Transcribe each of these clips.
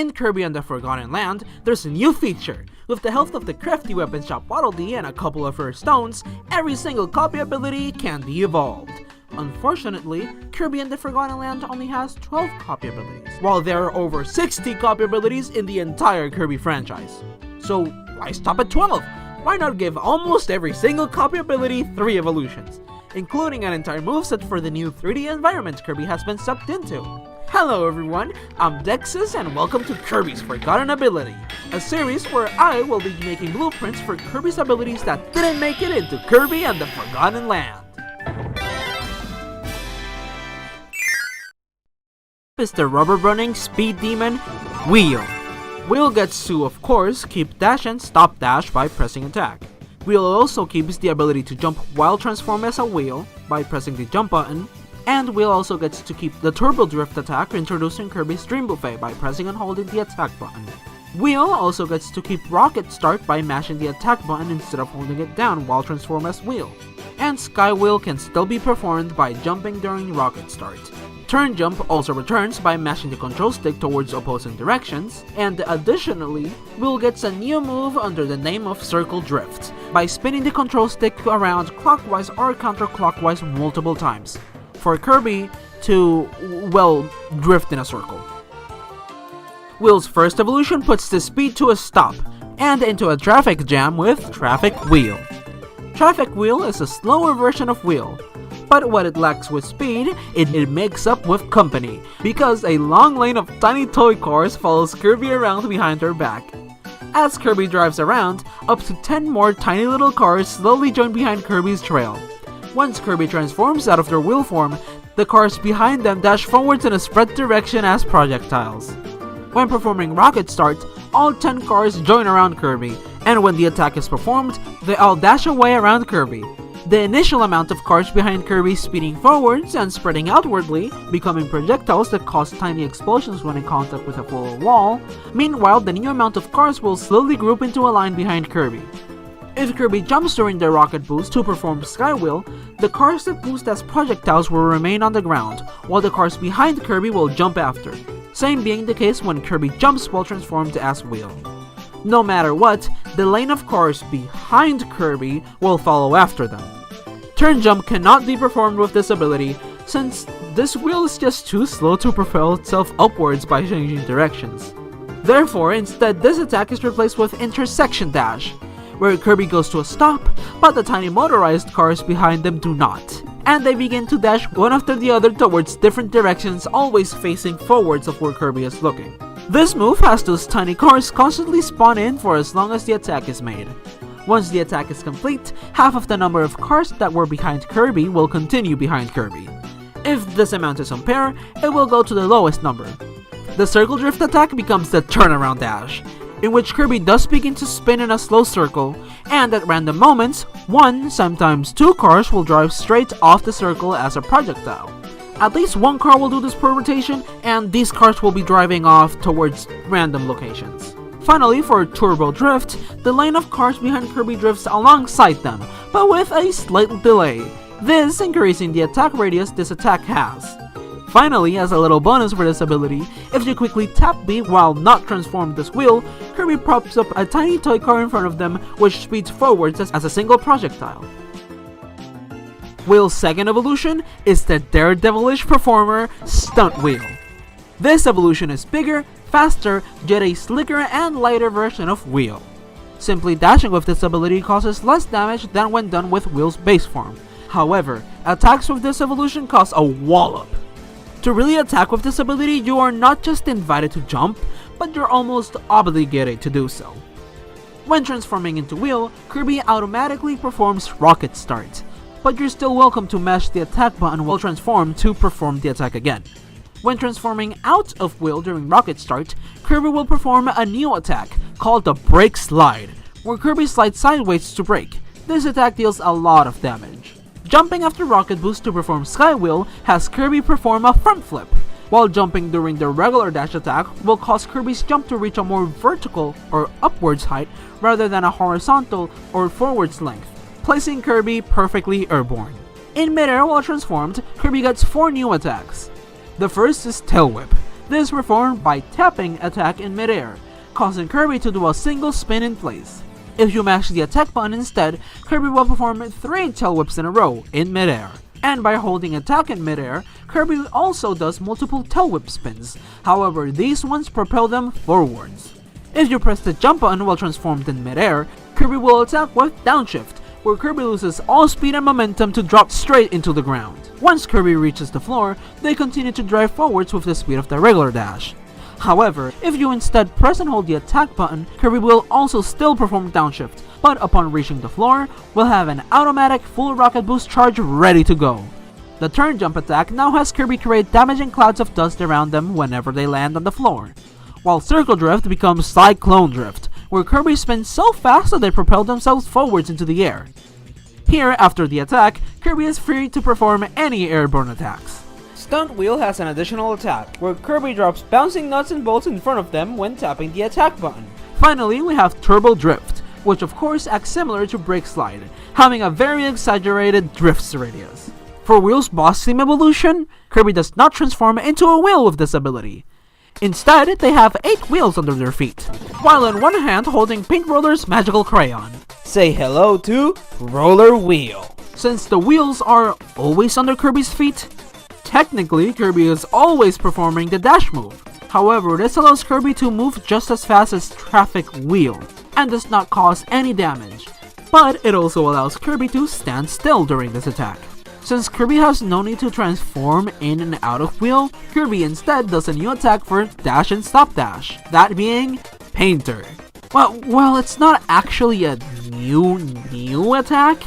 In Kirby and the Forgotten Land, there's a new feature. With the help of the crafty Weapons Shop Waddle Dee and a couple of rare stones, every single copy ability can be evolved. Unfortunately, Kirby and the Forgotten Land only has 12 copy abilities, while there are over 60 copy abilities in the entire Kirby franchise. So why stop at 12? Why not give almost every single copy ability 3 evolutions, including an entire moveset for the new 3D environment Kirby has been sucked into? Hello everyone, I'm Dexus and welcome to Kirby's Forgotten Ability, a series where I will be making blueprints for Kirby's abilities that didn't make it into Kirby and the Forgotten Land. Is the rubber-running speed demon, Wheel. Wheel gets to, of course, keep dash and stop dash by pressing attack. Wheel also keeps the ability to jump while transformed as a wheel by pressing the jump button, and Wheel also gets to keep the turbo drift attack introducing Kirby's Dream Buffet by pressing and holding the attack button. Wheel also gets to keep rocket start by mashing the attack button instead of holding it down while transformed as Wheel. And Sky Wheel can still be performed by jumping during rocket start. Turn jump also returns by mashing the control stick towards opposing directions, and additionally, Wheel gets a new move under the name of Circle Drift, by spinning the control stick around clockwise or counterclockwise multiple times, for Kirby to, well, drift in a circle. Wheel's first evolution puts the speed to a stop, and into a traffic jam with Traffic Wheel. Traffic Wheel is a slower version of Wheel, but what it lacks with speed, it makes up with company, because a long lane of tiny toy cars follows Kirby around behind her back. As Kirby drives around, up to 10 more tiny little cars slowly join behind Kirby's trail. Once Kirby transforms out of their wheel form, the cars behind them dash forwards in a spread direction as projectiles. When performing Rocket Start, all 10 cars join around Kirby, and when the attack is performed, they all dash away around Kirby. The initial amount of cars behind Kirby speeding forwards and spreading outwardly, becoming projectiles that cause tiny explosions when in contact with a full wall. Meanwhile, the new amount of cars will slowly group into a line behind Kirby. If Kirby jumps during the rocket boost to perform Sky Wheel, the cars that boost as projectiles will remain on the ground, while the cars behind Kirby will jump after. Same being the case when Kirby jumps while transformed as Wheel. No matter what, the lane of cars behind Kirby will follow after them. Turn jump cannot be performed with this ability, since this wheel is just too slow to propel itself upwards by changing directions. Therefore, instead this attack is replaced with Intersection Dash, where Kirby goes to a stop, but the tiny motorized cars behind them do not, and they begin to dash one after the other towards different directions, always facing forwards of where Kirby is looking. This move has those tiny cars constantly spawn in for as long as the attack is made. Once the attack is complete, half of the number of cars that were behind Kirby will continue behind Kirby. If this amount is unfair, it will go to the lowest number. The Circle Drift attack becomes the Turnaround Dash, in which Kirby does begin to spin in a slow circle, and at random moments, 1, sometimes 2 cars will drive straight off the circle as a projectile. At least 1 car will do this per rotation, and these cars will be driving off towards random locations. Finally, for Turbo Drift, the lane of cars behind Kirby drifts alongside them, but with a slight delay, this increasing the attack radius this attack has. Finally, as a little bonus for this ability, if you quickly tap B while not transformed this wheel, Kirby props up a tiny toy car in front of them which speeds forwards as a single projectile. Wheel's second evolution is the daredevilish performer Stunt Wheel. This evolution is bigger, faster, yet a slicker and lighter version of Wheel. Simply dashing with this ability causes less damage than when done with Wheel's base form. However, attacks with this evolution cause a wallop. To really attack with this ability, you are not just invited to jump, but you're almost obligated to do so. When transforming into Wheel, Kirby automatically performs Rocket Start, but you're still welcome to mash the attack button while transformed to perform the attack again. When transforming out of Wheel during Rocket Start, Kirby will perform a new attack called the Break Slide, where Kirby slides sideways to break. This attack deals a lot of damage. Jumping after Rocket Boost to perform Sky Wheel has Kirby perform a front flip, while jumping during the regular dash attack will cause Kirby's jump to reach a more vertical or upwards height rather than a horizontal or forwards length, placing Kirby perfectly airborne. In midair while transformed, Kirby gets 4 new attacks. The first is Tail Whip. This is performed by tapping attack in midair, causing Kirby to do a single spin in place. If you mash the attack button instead, Kirby will perform 3 tail whips in a row in midair. And by holding attack in midair, Kirby also does multiple tail whip spins, however these ones propel them forwards. If you press the jump button while transformed in midair, Kirby will attack with downshift, where Kirby loses all speed and momentum to drop straight into the ground. Once Kirby reaches the floor, they continue to drive forwards with the speed of the regular dash. However, if you instead press and hold the attack button, Kirby will also still perform downshift, but upon reaching the floor, will have an automatic full rocket boost charge ready to go. The turn jump attack now has Kirby create damaging clouds of dust around them whenever they land on the floor, while circle drift becomes cyclone drift, where Kirby spins so fast that they propel themselves forwards into the air. Here, after the attack, Kirby is free to perform any airborne attacks. Stunt Wheel has an additional attack, where Kirby drops bouncing nuts and bolts in front of them when tapping the attack button. Finally, we have Turbo Drift, which of course acts similar to Brake Slide, having a very exaggerated drift radius. For Wheel's boss theme evolution, Kirby does not transform into a wheel with this ability. Instead, they have 8 wheels under their feet, while in one hand holding Paint Roller's magical crayon. Say hello to Roller Wheel. Since the wheels are always under Kirby's feet, technically Kirby is always performing the dash move. However, this allows Kirby to move just as fast as Traffic Wheel, and does not cause any damage, but it also allows Kirby to stand still during this attack. Since Kirby has no need to transform in and out of Wheel, Kirby instead does a new attack for Dash and Stop Dash, that being Painter. Well, it's not actually a new attack.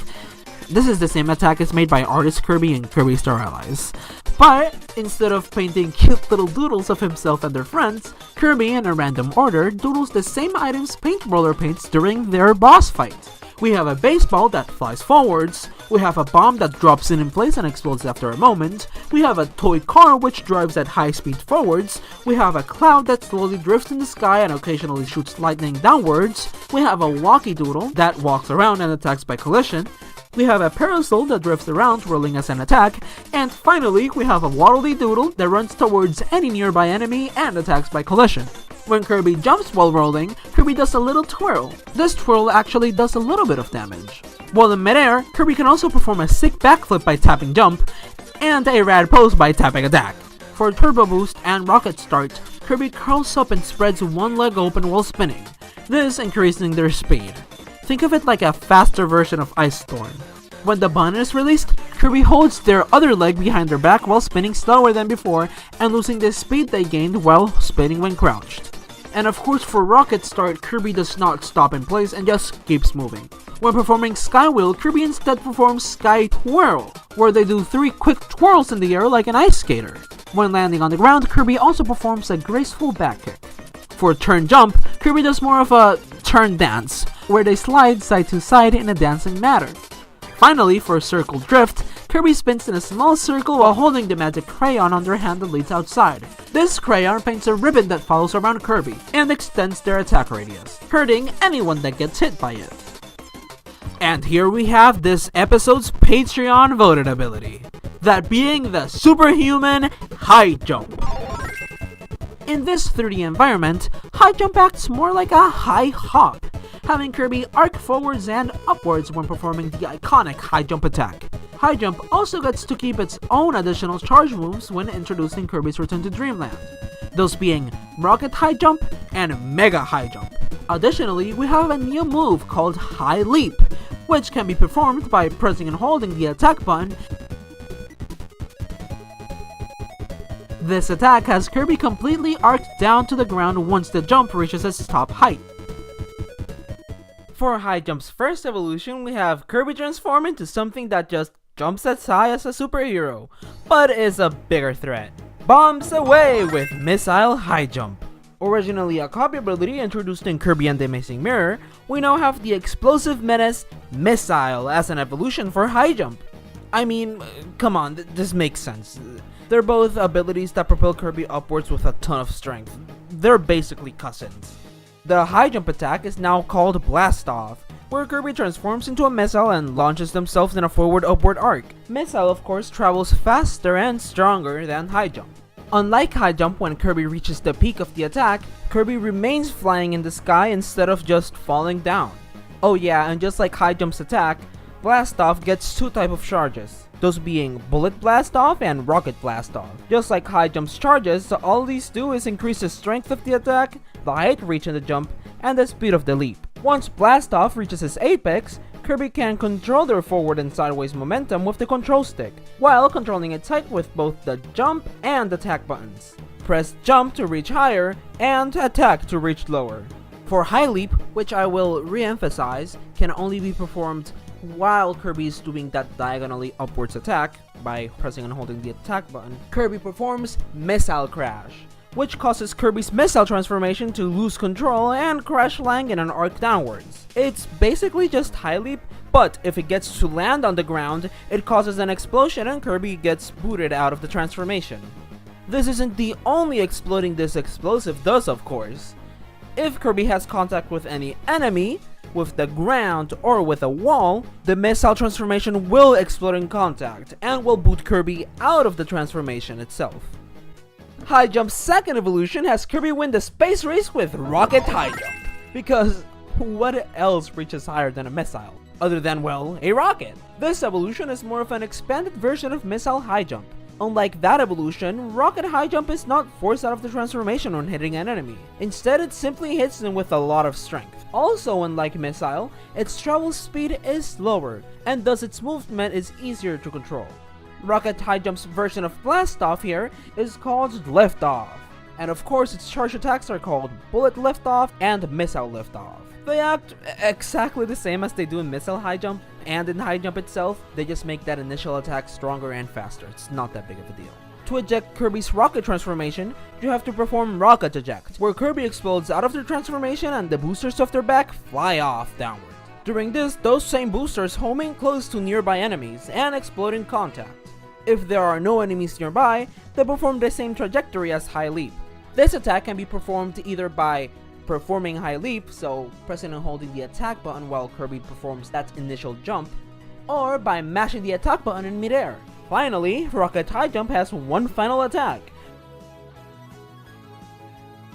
This is the same attack as made by Artist Kirby and Kirby Star Allies. But instead of painting cute little doodles of himself and their friends, Kirby, in a random order, doodles the same items Paint Roller paints during their boss fight. We have a baseball that flies forwards, we have a bomb that drops in place and explodes after a moment, we have a toy car which drives at high speed forwards, we have a cloud that slowly drifts in the sky and occasionally shoots lightning downwards, we have a walkie doodle that walks around and attacks by collision, we have a parasol that drifts around twirling as an attack, and finally we have a Waddle Dee doodle that runs towards any nearby enemy and attacks by collision. When Kirby jumps while rolling, Kirby does a little twirl. This twirl actually does a little bit of damage. While in midair, Kirby can also perform a sick backflip by tapping jump, and a rad pose by tapping attack. For Turbo Boost and Rocket Start, Kirby curls up and spreads one leg open while spinning, this increasing their speed. Think of it like a faster version of Ice Storm. When the button is released, Kirby holds their other leg behind their back while spinning slower than before and losing the speed they gained while spinning when crouched. And of course for Rocket Start, Kirby does not stop in place and just keeps moving. When performing Sky Wheel, Kirby instead performs Sky Twirl, where they do 3 quick twirls in the air like an ice skater. When landing on the ground, Kirby also performs a graceful back kick. For Turn Jump, Kirby does more of a turn dance, where they slide side to side in a dancing manner. Finally, for Circle Drift, Kirby spins in a small circle while holding the magic crayon on their hand that leads outside. This crayon paints a ribbon that follows around Kirby and extends their attack radius, hurting anyone that gets hit by it. And here we have this episode's Patreon voted ability, that being the Superhuman High Jump. In this 3D environment, High Jump acts more like a high hop, having Kirby arc forwards and upwards when performing the iconic High Jump attack. High Jump also gets to keep its own additional charge moves when introducing Kirby's Return to Dreamland, those being Rocket High Jump and Mega High Jump. Additionally, we have a new move called High Leap, which can be performed by pressing and holding the attack button. This attack has Kirby completely arced down to the ground once the jump reaches its top height. For High Jump's first evolution, we have Kirby transform into something that just jumps as high as a superhero, but is a bigger threat. Bombs away with Missile High Jump. Originally a copy ability introduced in Kirby and the Amazing Mirror, we now have the Explosive Menace Missile as an evolution for High Jump. I mean, come on, this makes sense. They're both abilities that propel Kirby upwards with a ton of strength. They're basically cousins. The High Jump attack is now called Blast Off, where Kirby transforms into a missile and launches themselves in a forward upward arc. Missile of course travels faster and stronger than High Jump. Unlike high jump, when Kirby reaches the peak of the attack, Kirby remains flying in the sky instead of just falling down. Oh yeah, and just like high jump's attack, blast off gets two types of charges, those being bullet blast off and rocket blast off. Just like high jump's charges, all these do is increase the strength of the attack, the height reach in the jump, and the speed of the leap. Once blast off reaches its apex, Kirby can control their forward and sideways momentum with the control stick, while controlling its height with both the jump and attack buttons. Press jump to reach higher, and attack to reach lower. For high leap, which I will re-emphasize, can only be performed while Kirby is doing that diagonally upwards attack by pressing and holding the attack button. Kirby performs Missile Crash, which causes Kirby's missile transformation to lose control and crash land in an arc downwards. It's basically just high leap, but if it gets to land on the ground, it causes an explosion and Kirby gets booted out of the transformation. This isn't the only exploding this explosive does, of course. If Kirby has contact with any enemy, with the ground, or with a wall, the missile transformation will explode in contact and will boot Kirby out of the transformation itself. High Jump's second evolution has Kirby win the space race with Rocket High Jump, because what else reaches higher than a missile, other than, well, a rocket? This evolution is more of an expanded version of Missile High Jump. Unlike that evolution, Rocket High Jump is not forced out of the transformation when hitting an enemy. Instead, it simply hits them with a lot of strength. Also, unlike Missile, its travel speed is slower, and thus its movement is easier to control. Rocket High Jump's version of Blast Off here is called Lift Off, and of course its charge attacks are called Bullet Lift Off and Missile Lift Off. They act exactly the same as they do in Missile High Jump, and in High Jump itself, they just make that initial attack stronger and faster. It's not that big of a deal. To eject Kirby's rocket transformation, you have to perform Rocket Eject, where Kirby explodes out of their transformation and the boosters of their back fly off downward. During this, those same boosters home in close to nearby enemies and explode in contact. If there are no enemies nearby, they perform the same trajectory as High Leap. This attack can be performed either by performing High Leap, so pressing and holding the attack button while Kirby performs that initial jump, or by mashing the attack button in midair. Finally, Rocket High Jump has one final attack.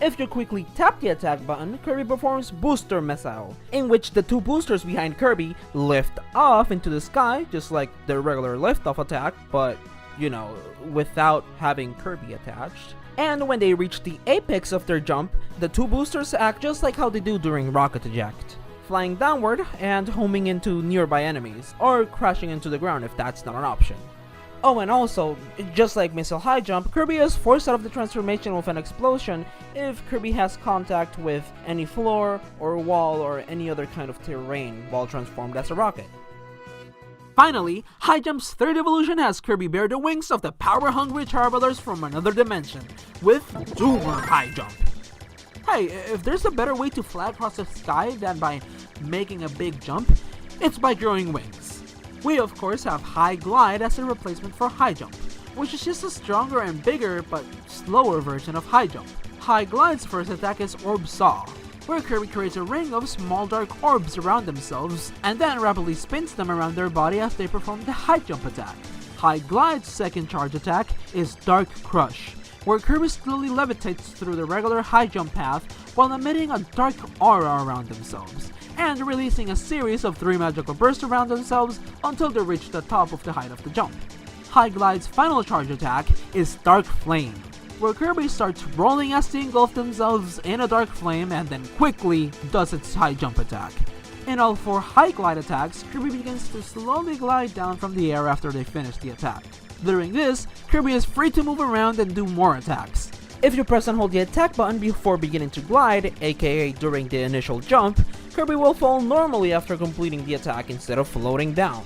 If you quickly tap the attack button, Kirby performs Booster Missile, in which the two boosters behind Kirby lift off into the sky, just like the regular lift-off attack, but, you know, without having Kirby attached. And when they reach the apex of their jump, the two boosters act just like how they do during Rocket Eject, flying downward and homing into nearby enemies, or crashing into the ground if that's not an option. Oh, and also, just like Missile High Jump, Kirby is forced out of the transformation with an explosion if Kirby has contact with any floor or wall or any other kind of terrain while transformed as a rocket. Finally, High Jump's third evolution has Kirby bear the wings of the power-hungry travelers from another dimension, with Zoomer High Jump. Hey, if there's a better way to fly across the sky than by making a big jump, it's by growing wings. We of course have High Glide as a replacement for High Jump, which is just a stronger and bigger but slower version of High Jump. High Glide's first attack is Orb Saw, where Kirby creates a ring of small dark orbs around themselves and then rapidly spins them around their body as they perform the High Jump attack. High Glide's second charge attack is Dark Crush, where Kirby slowly levitates through the regular high jump path while emitting a dark aura around themselves, and releasing a series of 3 magical bursts around themselves until they reach the top of the height of the jump. High Glide's final charge attack is Dark Flame, where Kirby starts rolling as they engulf themselves in a dark flame and then quickly does its high jump attack. In all 4 High Glide attacks, Kirby begins to slowly glide down from the air after they finish the attack. During this, Kirby is free to move around and do more attacks. If you press and hold the attack button before beginning to glide, aka during the initial jump, Kirby will fall normally after completing the attack instead of floating down.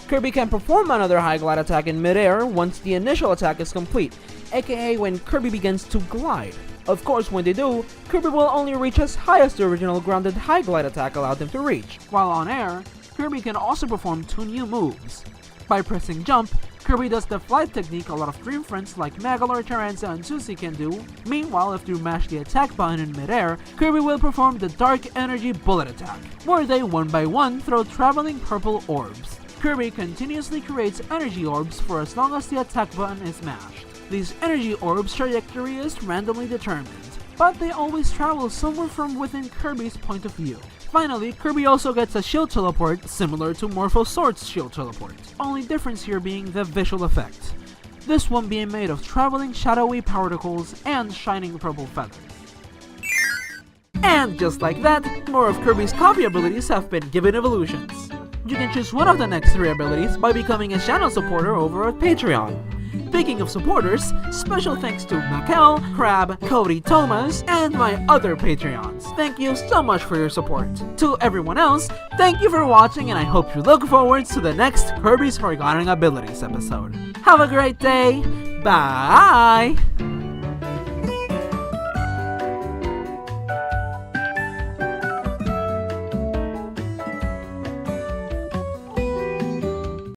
Kirby can perform another High Glide attack in midair once the initial attack is complete, aka when Kirby begins to glide. Of course, when they do, Kirby will only reach as high as the original grounded High Glide attack allowed them to reach. While on air, Kirby can also perform 2 new moves. By pressing jump, Kirby does the flight technique a lot of Dream Friends like Megalor, Taranza, and Susie can do. Meanwhile, if you mash the attack button in midair, Kirby will perform the Dark Energy Bullet attack, where they one by one throw traveling purple orbs. Kirby continuously creates energy orbs for as long as the attack button is mashed. These energy orbs' trajectory is randomly determined, but they always travel somewhere from within Kirby's point of view. Finally, Kirby also gets a shield teleport similar to Morpho Sword's shield teleport, only difference here being the visual effect. This one being made of traveling shadowy particles and shining purple feathers. And just like that, more of Kirby's copy abilities have been given evolutions. You can choose one of the next 3 abilities by becoming a channel supporter over at Patreon. Speaking of supporters, special thanks to Makel, Crab, Cody Thomas, and my other Patreons. Thank you so much for your support. To everyone else, thank you for watching, and I hope you look forward to the next Kirby's Forgotten Abilities episode. Have a great day. Bye!